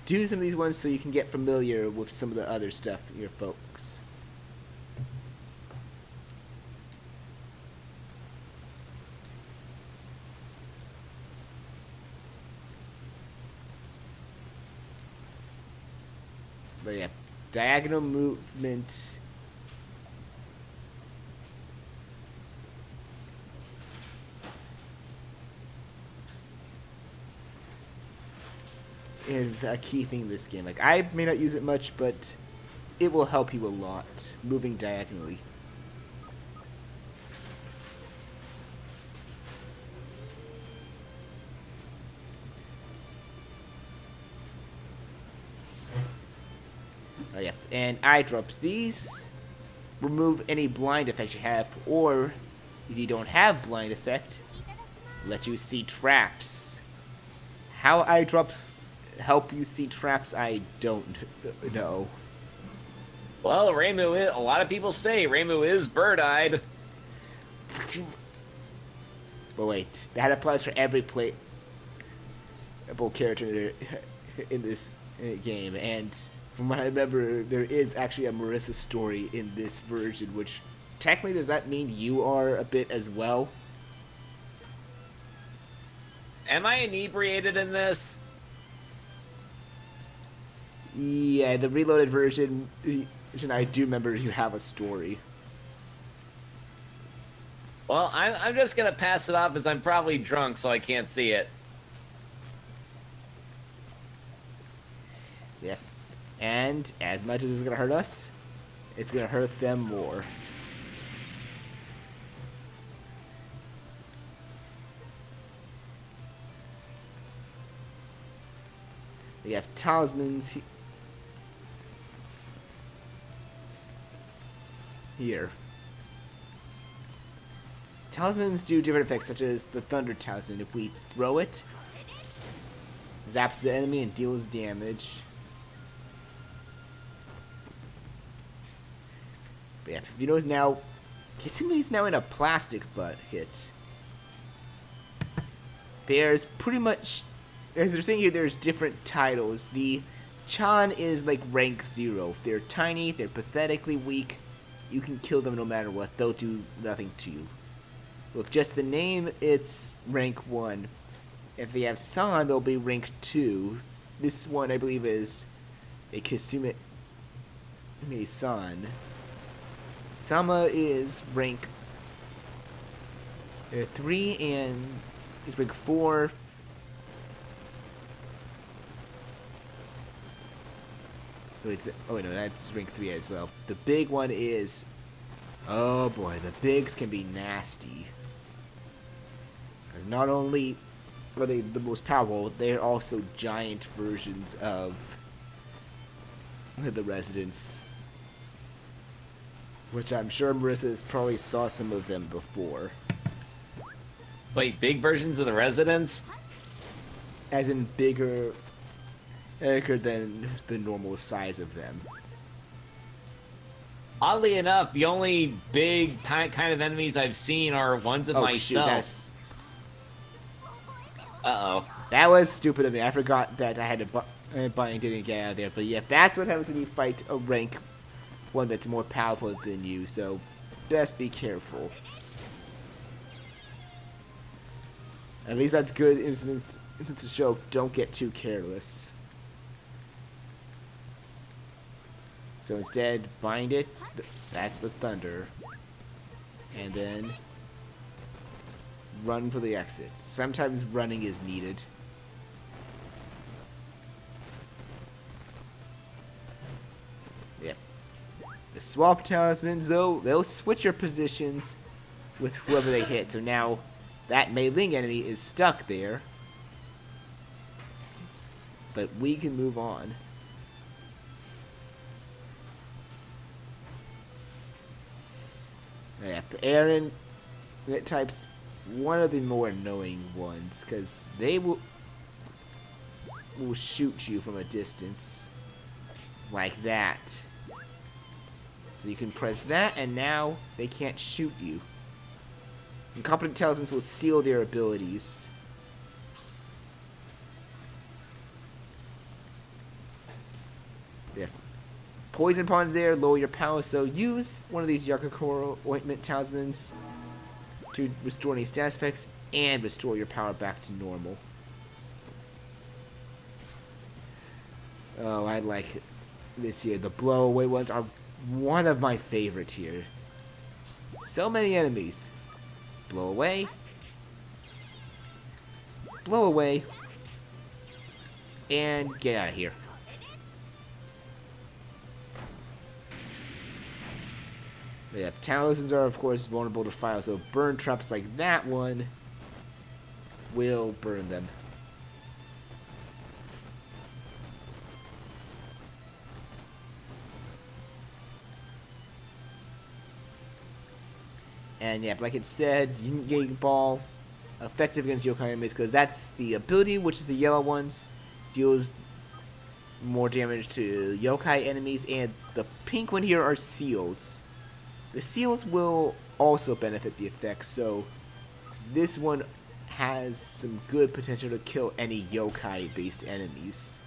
do some of these ones so you can get familiar with some of the other stuff, your folks. But yeah, diagonal movement is a key thing in this game. Like, I may not use it much, but it will help you a lot, moving diagonally. Oh yeah, and eye drops. These remove any blind effect you have, or if you don't have blind effect, let you see traps. How eye drops help you see traps, I don't know. Well, Reimu is, a lot of people say Reimu is bird-eyed. But wait, that applies for every playable character in this game, and from what I remember, there is actually a Marissa story in this version, which technically, does that mean you are a bit as well? Am I inebriated in this? Yeah, the reloaded version, I do remember you have a story. Well, I'm just gonna pass it off as I'm probably drunk, so I can't see it. Yeah. And as much as it's going to hurt us, it's going to hurt them more. We have talismans here. Talismans do different effects, such as the Thunder Talisman. If we throw it, zaps the enemy and deals damage. But yeah, if you notice now, Kitsumu's now in a plastic bucket. There's pretty much, as they're saying here, there's different titles. The Chan is like rank 0. They're tiny, they're pathetically weak. You can kill them no matter what, they'll do nothing to you. With just the name, it's rank 1. If they have San, they'll be rank 2. This one, I believe, is a Kisume-san. Sama is rank 3 and is rank 4. Oh wait, no, that's rank 3 as well. The big one is, oh boy, the bigs can be nasty. Because not only are they the most powerful, they're also giant versions of the residents. Which I'm sure Marissa's probably saw some of them before. Wait, big versions of the residents? As in bigger than the normal size of them. Oddly enough, the only big kind of enemies I've seen are ones of myself. Uh-oh. That was stupid of me. I forgot that I had to bind it and get out of there. But yeah, that's what happens when you fight a rank one that's more powerful than you, so best be careful. At least that's good instance to show don't get too careless. So instead, bind it. That's the thunder. And then run for the exit. Sometimes running is needed. Yeah. The swap talismans, though, they'll switch your positions with whoever they hit. So now that Mei Ling enemy is stuck there. But we can move on. Yeah, Aaron type's one of the more annoying ones, because they will shoot you from a distance like that. So you can press that, and now they can't shoot you. Incompetent talismans will seal their abilities. Yeah. Poison pawns there, lower your power, so use one of these Yakakoro ointment talismans to restore any stat effects and restore your power back to normal. Oh, I like this here. The blow away ones are one of my favorite here. So many enemies. Blow away. Blow away. And get out of here. Yeah, talismans are of course vulnerable to fire, so burn traps like that one will burn them. And yeah, like it said, Yin Ball, effective against yokai enemies, because that's the ability, which is the yellow ones, deals more damage to yokai enemies, and the pink one here are seals. The seals will also benefit the effect, so this one has some good potential to kill any yokai-based enemies.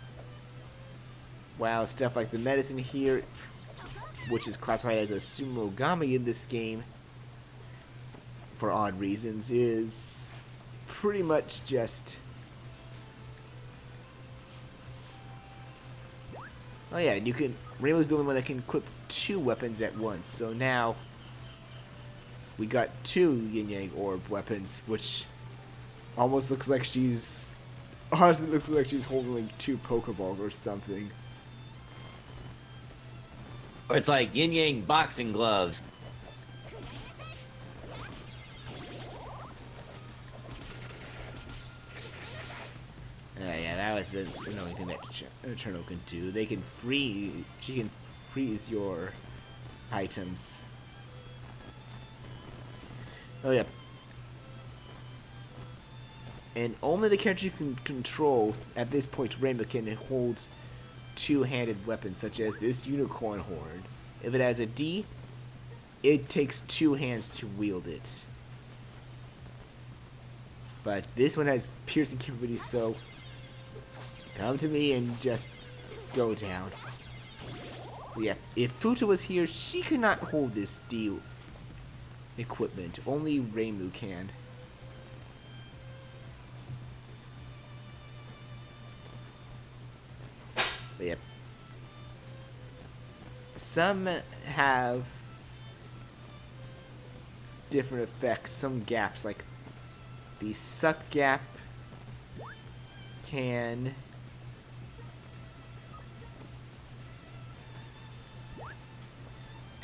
While stuff like the medicine here, which is classified as a Sumogami in this game, for odd reasons, is pretty much just... Oh yeah, and you can... Rainbow's the only one that can equip 2 weapons at once, so now we got 2 yin-yang orb weapons, which almost looks like she's... Honestly, looks like she's holding like 2 Pokeballs or something. It's like yin-yang boxing gloves. Yeah, that was the only thing that Eternal can do. They can freeze. She can freeze your items. Oh yeah. And only the character you can control at this point, Rainbow, can hold 2-handed weapons, such as this unicorn horn. If it has a D, it takes 2 hands to wield it. But this one has piercing capabilities, so come to me and just go down. So yeah, if Futa was here, she could not hold this D equipment. Only Reimu can. But yeah. Some have different effects, some gaps, like the suck gap can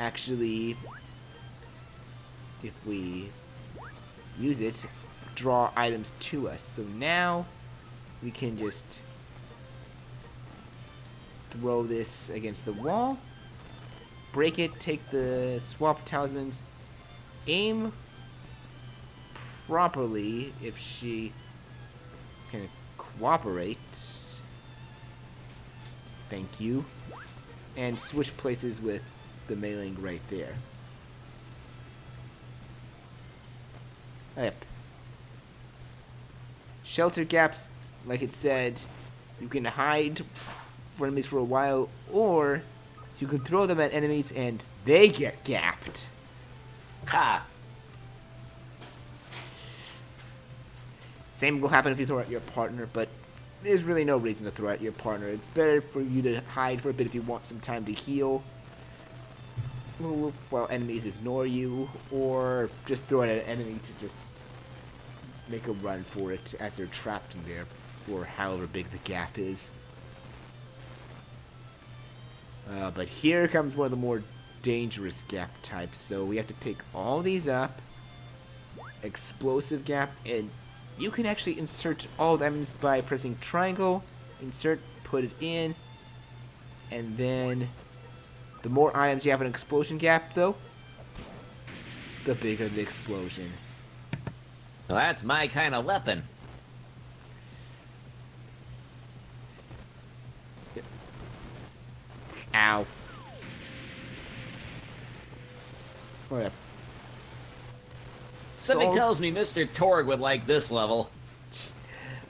actually, if we use it, draw items to us. So now we can just throw this against the wall, break it, take the swap talismans, aim properly if she can cooperate. Thank you. And switch places with the mailing right there. Yep. Shelter gaps, like it said, you can hide for enemies for a while, or you can throw them at enemies and they get gapped. Ha! Same will happen if you throw at your partner, but there's really no reason to throw at your partner. It's better for you to hide for a bit if you want some time to heal while enemies ignore you, or just throw it at an enemy to just make a run for it as they're trapped in there for however big the gap is. But here comes one of the more dangerous gap types, so we have to pick all these up. Explosive gap, and you can actually insert all the items by pressing triangle, insert, put it in, and then the more items you have an explosion gap, though, the bigger the explosion. Well, that's my kind of weapon. Ow. Oh, yeah. Something tells me Mr. Torg would like this level.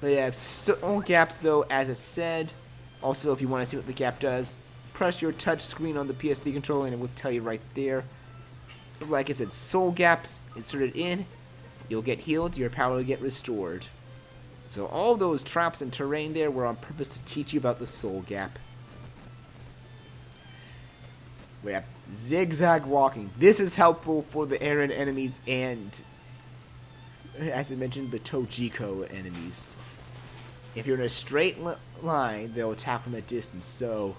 But yeah, so gaps though, as it said. Also, if you want to see what the gap does, press your touch screen on the PSD controller and it will tell you right there. Like I said, soul gaps inserted in, you'll get healed, your power will get restored. So all those traps and terrain there were on purpose to teach you about the soul gap. We have zigzag walking. This is helpful for the Aaron enemies and, as I mentioned, the Tojiko enemies. If you're in a straight line, they'll attack from a distance, so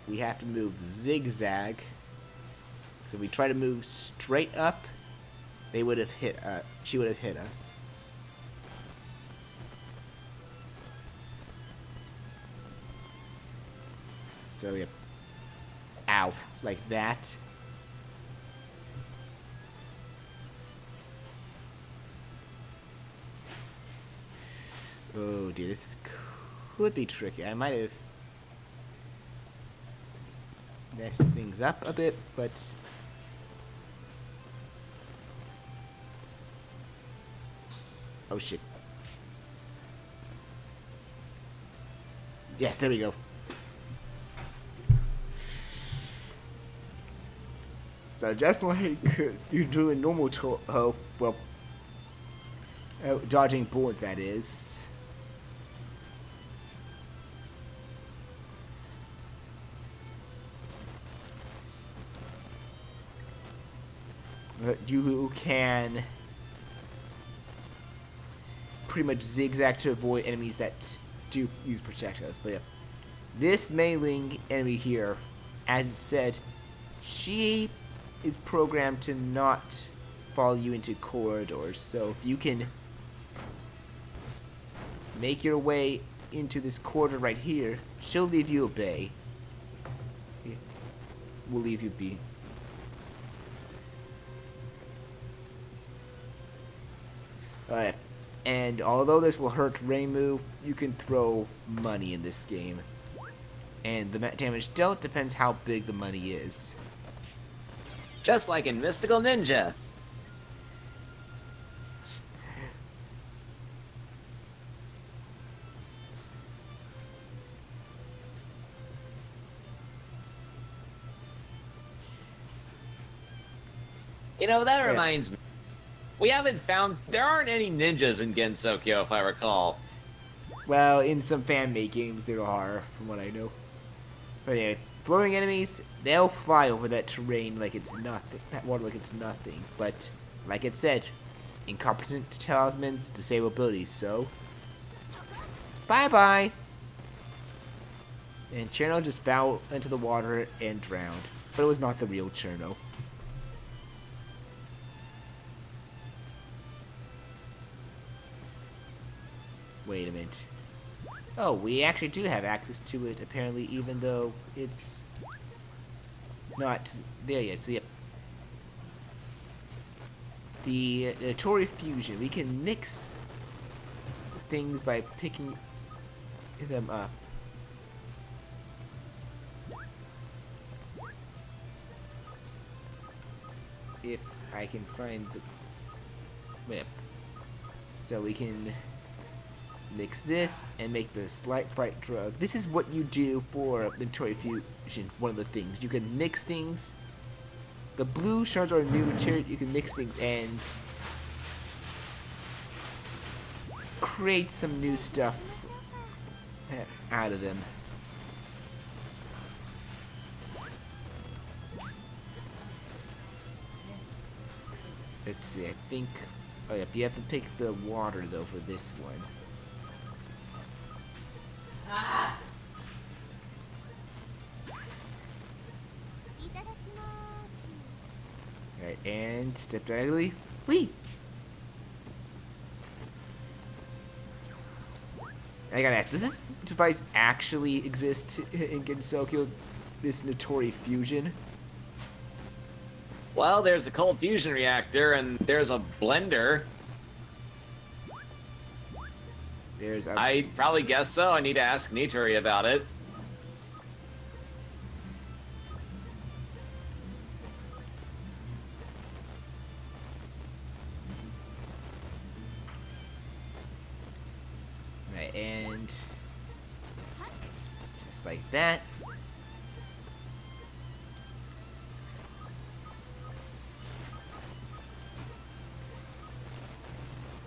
we have to move zigzag. So we try to move straight up, they would have hit she would have hit us. So yeah. Ow, like that. Oh dear, this could be tricky. I might have messed things up a bit, but oh shit. Yes, there we go. So just like you're doing normal Touhou, well, dodging bullets, that is. You can pretty much zigzag to avoid enemies that do use projectiles. But yeah, this mailing enemy here, as it said, she is programmed to not follow you into corridors. So if you can make your way into this corridor right here, she'll leave you a bay. We'll leave you be. And although this will hurt Reimu, you can throw money in this game. And the damage dealt depends how big the money is. Just like in Mystical Ninja. You know, that reminds me. We haven't found... There aren't any ninjas in Genso, if I recall. Well, in some fan-made games there are, from what I know. But anyway, floating enemies, they'll fly over that terrain like it's nothing. That water like it's nothing. But, like it said, incompetent talismans disable abilities, so... Bye-bye! And Cherno just fell into the water and drowned. But it was not the real Cherno. Wait a minute. Oh, we actually do have access to it, apparently, even though it's not there yet. So, yep. The Tori Fusion. We can mix things by picking them up. If I can find the whip. So we can mix this and make the slight fright drug. This is what you do for the Tori Fusion, one of the things. You can mix things. The blue shards are a new material. You can mix things and create some new stuff out of them. Let's see, I think... Oh yeah, you have to pick the water though for this one. Alright, and step diagonally. Whee! I gotta ask, does this device actually exist in Genso, this Notori Fusion? Well, there's a cold fusion reactor, and there's a blender. I'd probably guess so. I need to ask Nitori about it. Right, and just like that.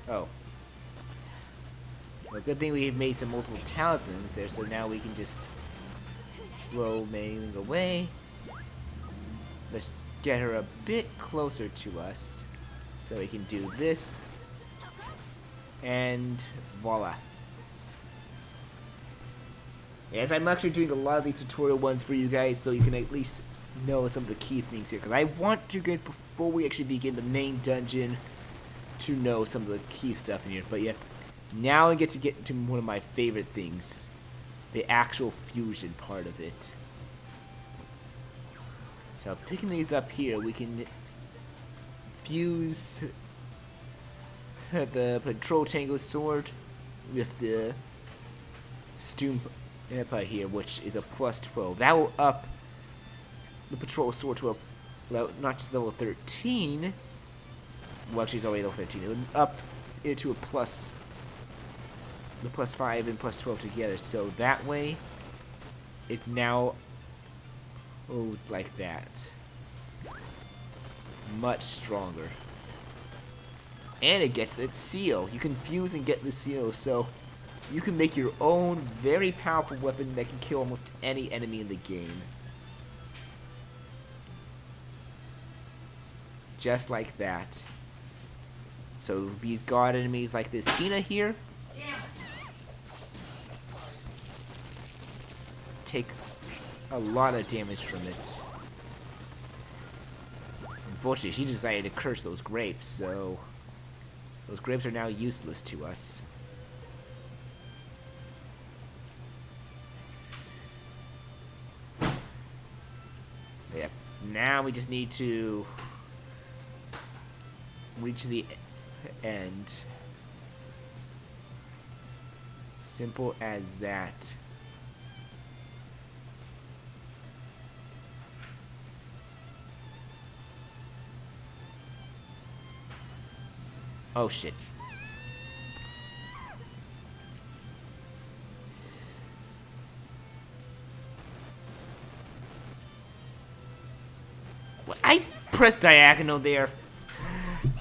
Oh. Well, good thing we've made some multiple talismans there, so now we can just roaming away. Let's get her a bit closer to us, so we can do this. And voila. Yes, I'm actually doing a lot of these tutorial ones for you guys, so you can at least know some of the key things here. Because I want you guys, before we actually begin the main dungeon, to know some of the key stuff in here. But yeah, now I get to one of my favorite things, the actual fusion part of it. So picking these up here, we can fuse the Patrol Tango sword with the Stumpa here, which is a plus 12. That will up the Patrol sword to a not just level 13. Well, actually, it's already level 13. It would up it to a plus, the plus 5 and plus 12 together. So that way, it's now like that. Much stronger. And it gets its seal. You can fuse and get the seal, so you can make your own very powerful weapon that can kill almost any enemy in the game. Just like that. So these guard enemies like this Hina here take a lot of damage from it. Unfortunately, she decided to curse those grapes, so those grapes are now useless to us. Yep. Now we just need to reach the end. Simple as that. Oh shit. I pressed diagonal there.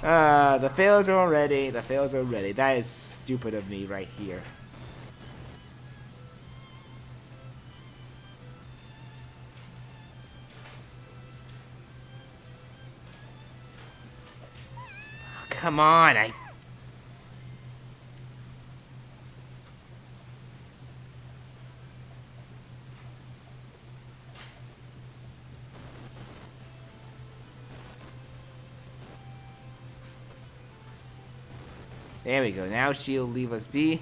The fails are already. The fails are already. That is stupid of me right here. Come on, There we go. Now she'll leave us be.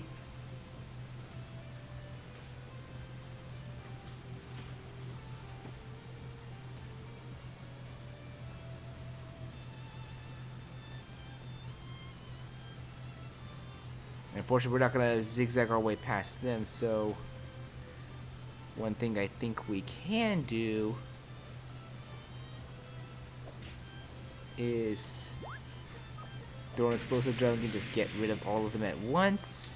Unfortunately, we're not going to zigzag our way past them, so one thing I think we can do is throw an explosive drone and just get rid of all of them at once.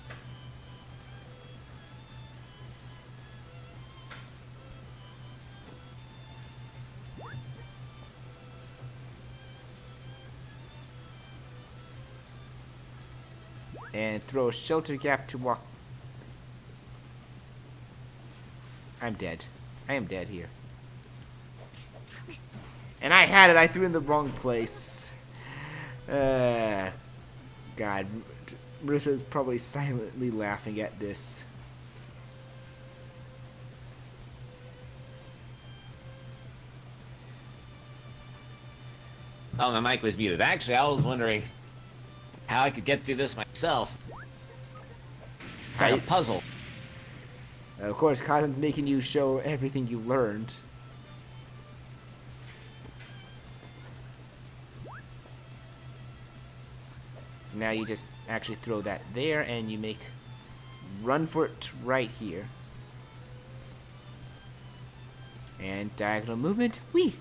And throw a shelter gap to walk. I'm dead. I am dead here. And I had it. I threw it in the wrong place. God. Marissa's probably silently laughing at this. Oh, my mic was muted. Actually, I was wondering how I could get through this myself. It's like a puzzle. Of course, Cosm's making you show everything you learned. So now you just actually throw that there and you make run for it right here. And diagonal movement, whee!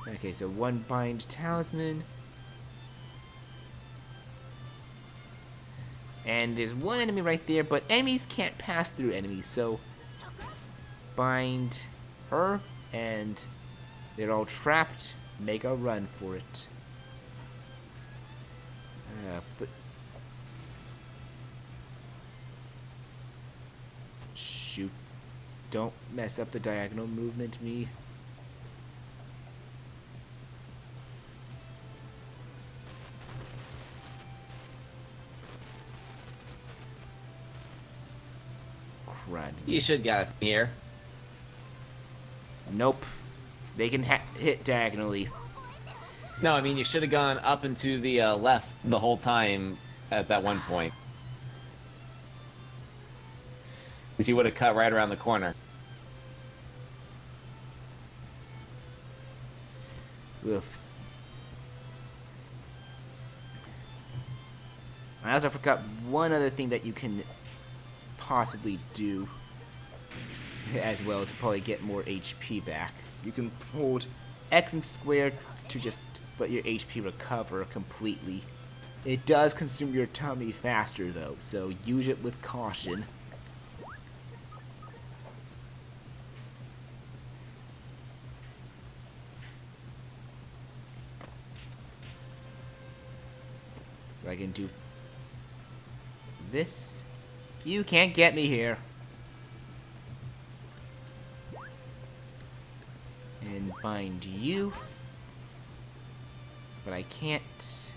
Okay, so one bind talisman. And there's one enemy right there, but enemies can't pass through enemies, so bind her, and they're all trapped. Make a run for it. But shoot. Don't mess up the diagonal movement, me. Crud. You should get it from here. Nope. They can hit diagonally. No, I mean, you should have gone up and to the left the whole time at that one point. Because you would have cut right around the corner. Oops. I also forgot one other thing that you can possibly do as well to probably get more HP back. You can hold X and square to just let your HP recover completely. It does consume your tummy faster though, so use it with caution. So I can do this. You can't get me here. And bind you. But I can't.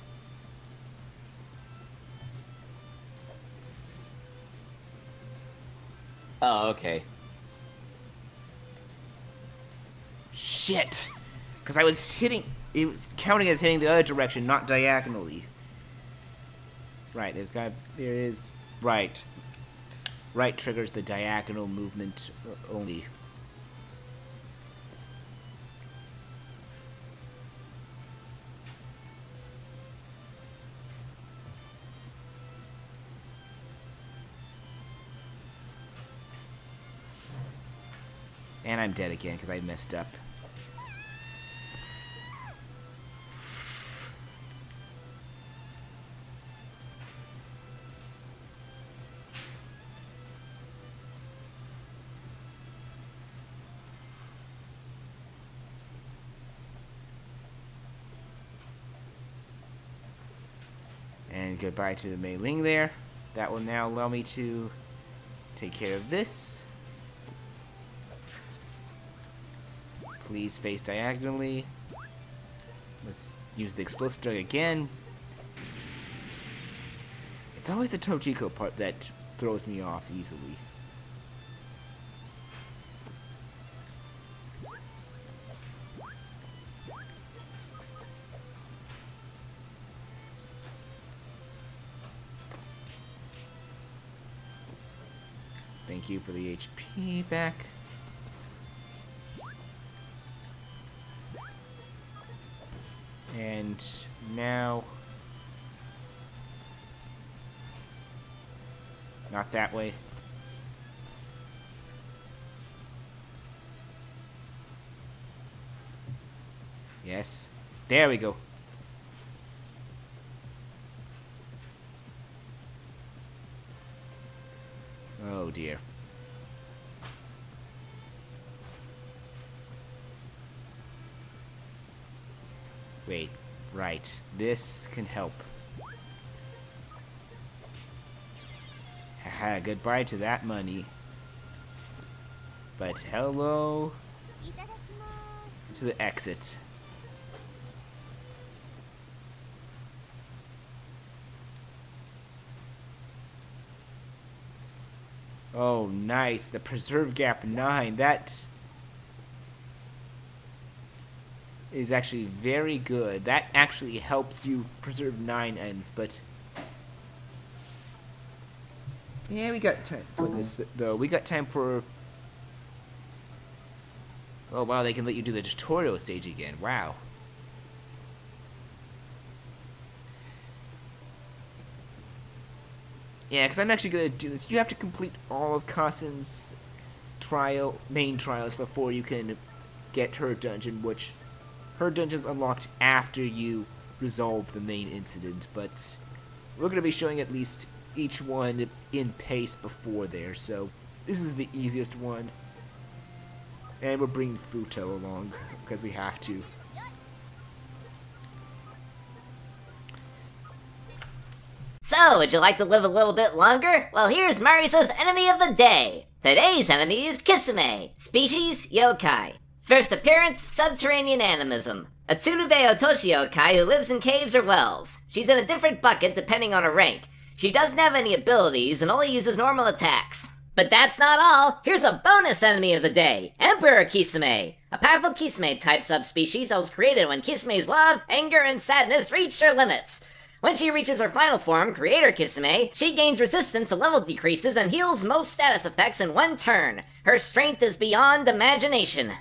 Oh, okay. Shit! Because I was hitting. It was counting as hitting the other direction, not diagonally. Right, there is. Right. Right triggers the diagonal movement only. And I'm dead again because I messed up. And goodbye to the Mei Ling there. That will now allow me to take care of this. Please face diagonally. Let's use the explosive drug again. It's always the Tojiko part that throws me off easily. Thank you for the HP back. And now, not that way. Yes, there we go. Oh dear. Wait, right. This can help. Haha, goodbye to that money. But hello to the exit. Oh, nice. The preserve gap 9. That is actually very good. That actually helps you preserve 9 ends, but yeah, we got time for this though. We got time for. Oh wow, they can let you do the tutorial stage again. Wow. Yeah, because I'm actually gonna do this. You have to complete all of Kasen's main trials before you can get her dungeon, which her dungeon's unlocked after you resolve the main incident, but we're going to be showing at least each one in pace before there, so this is the easiest one. And we're bringing Futo along, because we have to. So, would you like to live a little bit longer? Well, here's Marisa's enemy of the day. Today's enemy is Kisame, species yokai. First appearance, subterranean animism. A Tsurube Otoshi yokai who lives in caves or wells. She's in a different bucket depending on her rank. She doesn't have any abilities and only uses normal attacks. But that's not all! Here's a bonus enemy of the day, Emperor Kisame! A powerful Kisame type subspecies that was created when Kisame's love, anger, and sadness reached their limits. When she reaches her final form, Creator Kisame, she gains resistance to level decreases and heals most status effects in one turn. Her strength is beyond imagination.